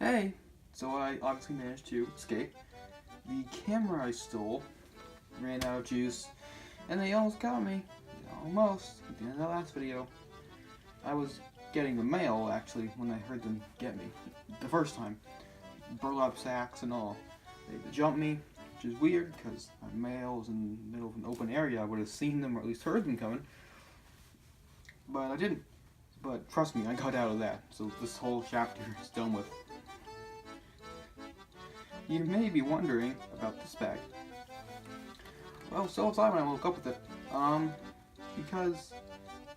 Hey! So I obviously managed to escape. The camera I stole ran out of juice, and they almost got me. Almost. At the end of the last video. I was getting the mail, actually, when I heard them get me. The first time. Burlap sacks and all. They jumped me, which is weird, because my mail was in the middle of an open area. I would have seen them, or at least heard them coming. But I didn't. But trust me, I got out of that. So this whole chapter is done with. You may be wondering about this bag. Well, so was I when I woke up with it. Because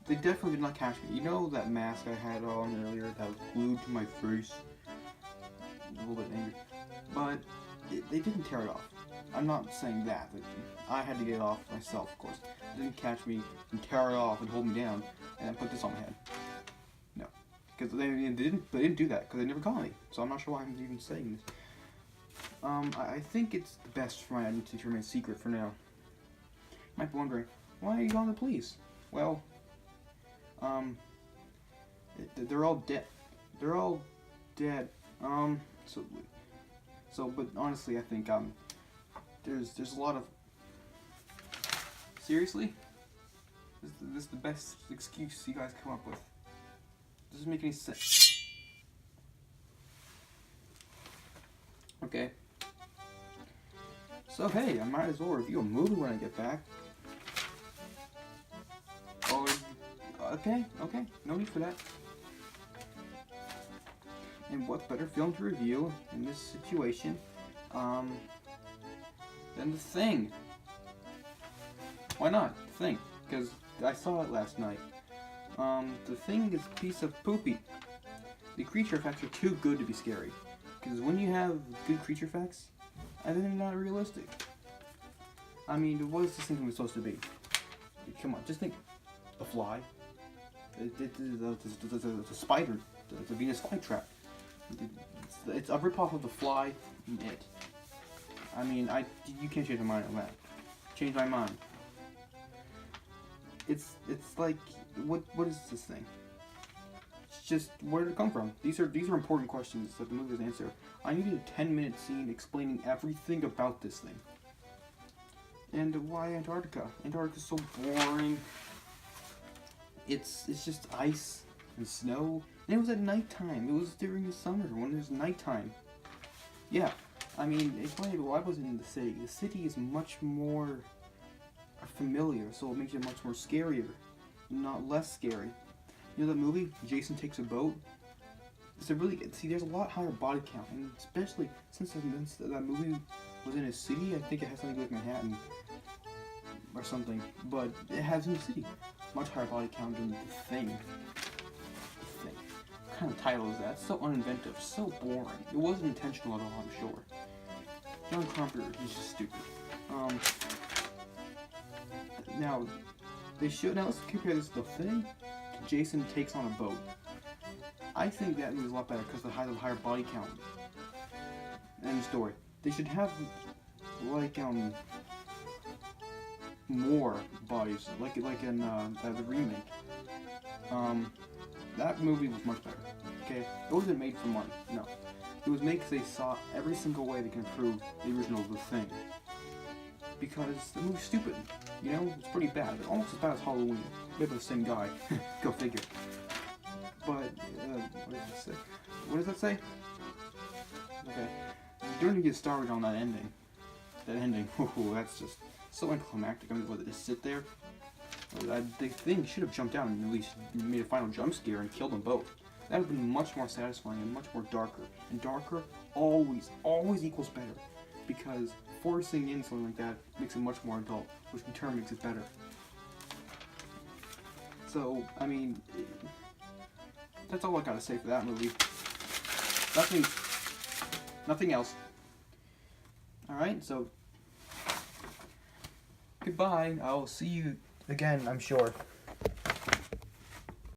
they definitely did not catch me. You know that mask I had on earlier that was glued to my face? A little bit angry. But they didn't tear it off. I'm not saying that. I had to get it off myself, of course. They didn't catch me and tear it off and hold me down and then put this on my head. No. Because they didn't do that because they never caught me. So I'm not sure why I'm even saying this. I think it's the best for my identity to remain secret for now. You might be wondering, why are you calling the police? Well, they're all dead. They're all dead. But honestly, I think, there's a lot of... Seriously? This is the best excuse you guys come up with. Doesn't make any sense. Okay. So hey, I might as well review a movie when I get back. Oh, okay, no need for that. And what better film to review in this situation, than The Thing? Why not? The Thing, because I saw it last night. The Thing is a piece of poopy. The creature effects are too good to be scary. Because when you have good creature effects, I think they're not realistic. I mean, what is this thing supposed to be? Come on, just think. A fly. The spider. The Venus flytrap. It's a ripoff of The Fly and It. I mean, you can't change my mind on that. Change my mind. It's like, what is this thing? Just where did it come from? These are important questions that the movie doesn't answer. I needed a 10-minute scene explaining everything about this thing. And why Antarctica? Antarctica's so boring. It's just ice and snow. And it was at nighttime. It was during the summer when it was nighttime. Yeah, I mean, explain why I wasn't in the city. The city is much more familiar, so it makes it much more scarier, not less scary. You know that movie, Jason Takes a Boat? There's a lot higher body count, and especially since that movie was in a city. I think it has something to do with Manhattan or something, but it has in the city. Much higher body count than The Thing. What kind of title is that? It's so uninventive, so boring. It wasn't intentional at all, I'm sure. John Carpenter, he's just stupid. Now let's compare this to The Thing. Jason Takes on a Boat. I think that movie's a lot better because it has a higher body count. End of story. They should have, like, more bodies, like in the remake. That movie was much better. Okay, it wasn't made for money. No, it was made because they saw every single way they can improve the original The Thing. Because the movie's stupid. You know, it's pretty bad. Almost as bad as Halloween. Maybe the same guy. Go figure. But, what does that say? Okay. You don't even get started on that ending. That ending, that's just so anticlimactic. I mean, whether just sit there. The thing should have jumped out and at least made a final jump scare and killed them both. That would have been much more satisfying and much more darker. And darker always equals better. Because forcing in something like that makes it much more adult, which in turn makes it better. So, I mean, that's all I gotta say for that movie. Nothing else. Alright, so, goodbye. I'll see you again, I'm sure.